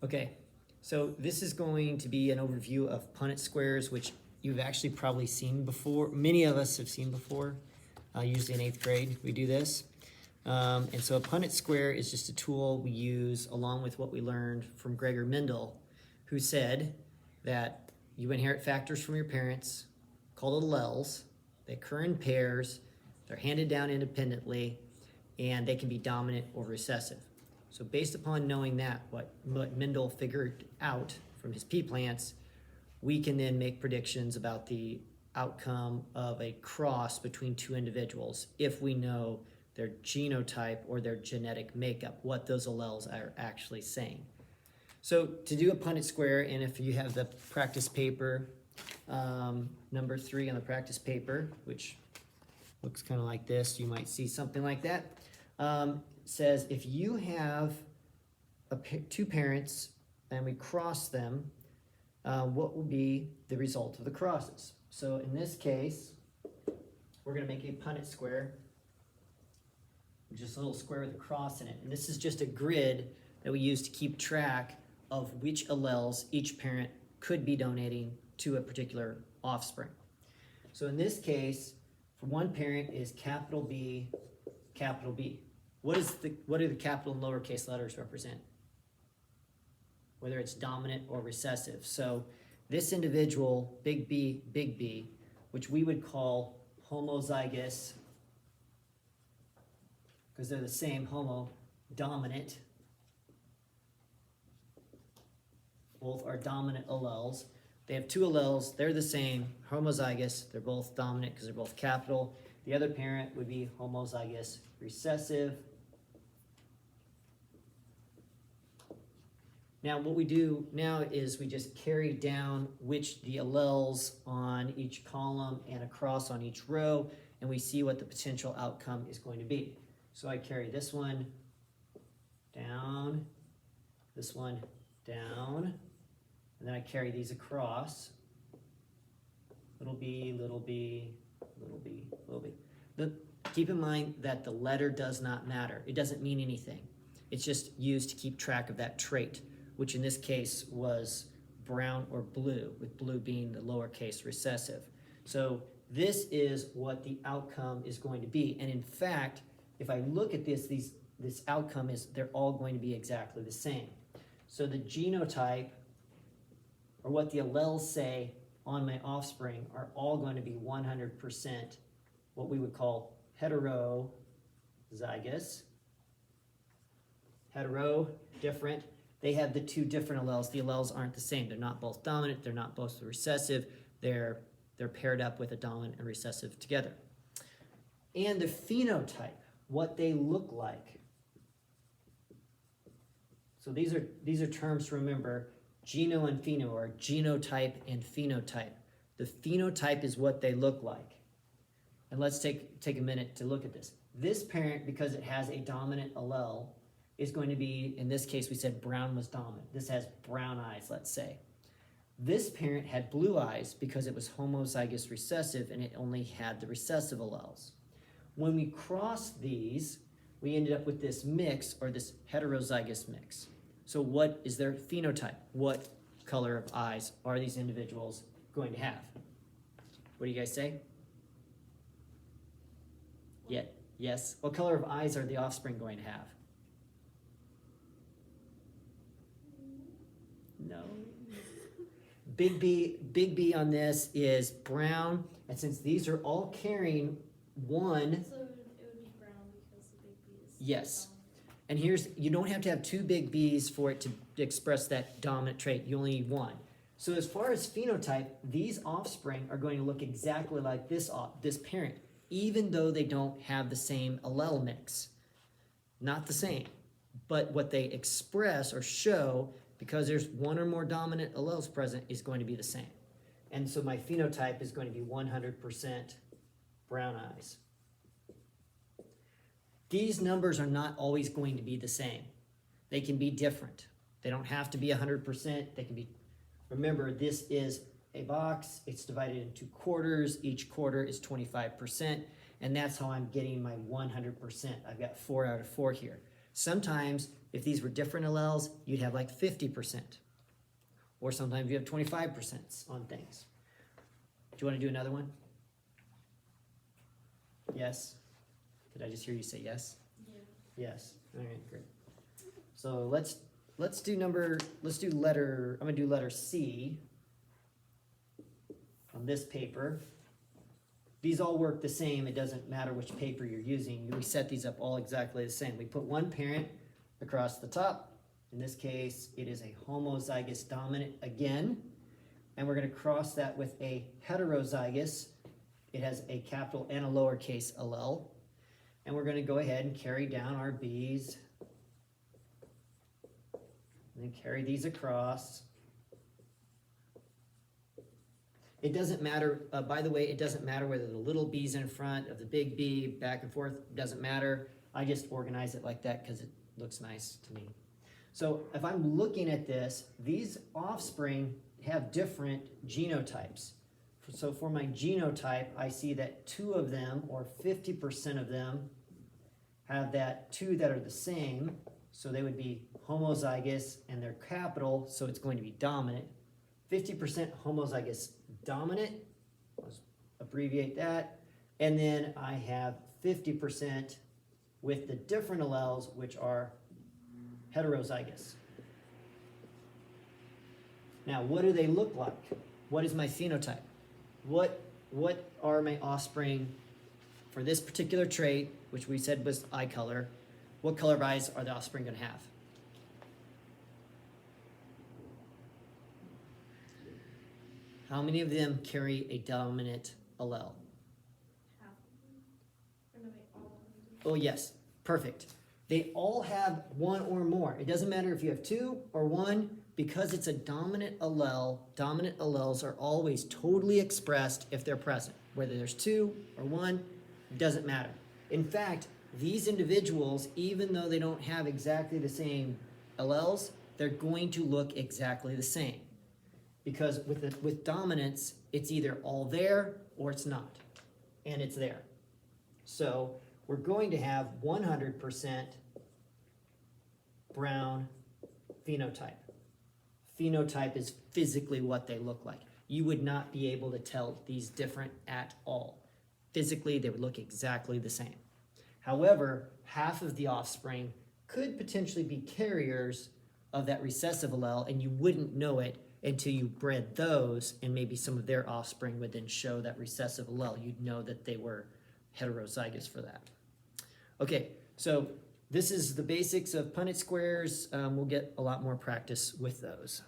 Okay, so this is going to be an overview of Punnet squares, which you've actually probably seen before. Many of us have seen before. Usually in 8th grade, we do this. And so a Punnet square is just a tool we use along with what we learned from Gregor Mendel, who said that you inherit factors from your parents called alleles. They occur in pairs, they're handed down independently, and they can be dominant or recessive. So based upon knowing that, what Mendel figured out from his pea plants, we can then make predictions about the outcome of a cross between two individuals if we know their genotype or their genetic makeup, what those alleles are actually saying. So to do a Punnet square, and if you have the practice paper, number 3 on the practice paper, which looks kind of like this, you might see something like that, says if you have two parents and we cross them, what will be the result of the crosses? So in this case, we're going to make a Punnet square, just a little square with a cross in it. And this is just a grid that we use to keep track of which alleles each parent could be donating to a particular offspring. So in this case, for one parent is capital B, capital B. What do the capital and lowercase letters represent? Whether it's dominant or recessive. So this individual, big B, which we would call homozygous, because they're the same, homo, dominant. Both are dominant alleles. They have two alleles, they're the same, homozygous, they're both dominant because they're both capital. The other parent would be homozygous recessive. Now what we do now is we just carry down which the alleles on each column and across on each row, and we see what the potential outcome is going to be. So I carry this one down, this one down, and then I carry these across. Little b, little b, little b, little b. Keep in mind that the letter does not matter. It doesn't mean anything. It's just used to keep track of that trait, which in this case was brown or blue, with blue being the lowercase recessive. So this is what the outcome is going to be. And in fact, if I look at this outcome is they're all going to be exactly the same. So the genotype, or what the alleles say on my offspring, are all going to be 100% what we would call heterozygous. Hetero, different. They have the two different alleles. The alleles aren't the same. They're not both dominant. They're not both recessive. They're paired up with a dominant and recessive together. And the phenotype, what they look like. So these are terms to remember. Geno and pheno, or genotype and phenotype. The phenotype is what they look like. And let's take a minute to look at this. This parent, because it has a dominant allele, is going to be, in this case we said brown was dominant. This has brown eyes, let's say. This parent had blue eyes because it was homozygous recessive and it only had the recessive alleles. When we crossed these, we ended up with this mix, or this heterozygous mix. So what is their phenotype? What color of eyes are these individuals going to have? What do you guys say? Yeah, yes. What color of eyes are the offspring going to have? No. Big B on this is brown, and since these are all carrying one. So it would be brown because the big B is. Yes. And you don't have to have two big B's for it to express that dominant trait. You only need one. So as far as phenotype, these offspring are going to look exactly like this parent, even though they don't have the same allele mix. Not the same. But what they express or show, because there's one or more dominant alleles present, is going to be the same. And so my phenotype is going to be 100% brown eyes. These numbers are not always going to be the same. They can be different. They don't have to be 100%. They can be, remember, this is a box. It's divided into quarters. Each quarter is 25%. And that's how I'm getting my 100%. I've got 4 out of 4 here. Sometimes, if these were different alleles, you'd have like 50%. Or sometimes you have 25% on things. Do you want to do another one? Yes? Did I just hear you say yes? Yeah. Yes. All right, great. So let's do letter, I'm gonna do letter C on this paper. These all work the same. It doesn't matter which paper you're using. We set these up all exactly the same. We put one parent across the top. In this case, it is a homozygous dominant again. And we're going to cross that with a heterozygous. It has a capital and a lowercase allele. And we're going to go ahead and carry down our B's. And then carry these across. It doesn't matter, by the way, it doesn't matter whether the little b's in front of the big B, back and forth, it doesn't matter. I just organize it like that because it looks nice to me. So if I'm looking at this, these offspring have different genotypes. So for my genotype, I see that 2 of them, or 50% of them, have that 2 that are the same. So they would be homozygous, and they're capital, so it's going to be dominant. 50% homozygous dominant, let's abbreviate that. And then I have 50% with the different alleles, which are heterozygous. Now, what do they look like? What is my phenotype? What are my offspring for this particular trait, which we said was eye color? What color of eyes are the offspring going to have? How many of them carry a dominant allele? Half of them. Or no, wait, all of them do. Oh, yes. Perfect. They all have 1 or more. It doesn't matter if you have 2 or 1, because it's a dominant allele. Dominant alleles are always totally expressed if they're present. Whether there's 2 or 1, it doesn't matter. In fact, these individuals, even though they don't have exactly the same alleles, they're going to look exactly the same. Because with dominance, it's either all there or it's not. And it's there. So we're going to have 100% brown phenotype. Phenotype is physically what they look like. You would not be able to tell these different at all. Physically, they would look exactly the same. However, half of the offspring could potentially be carriers of that recessive allele, and you wouldn't know it until you bred those, and maybe some of their offspring would then show that recessive allele. You'd know that they were heterozygous for that. Okay, so this is the basics of Punnett squares. We'll get a lot more practice with those.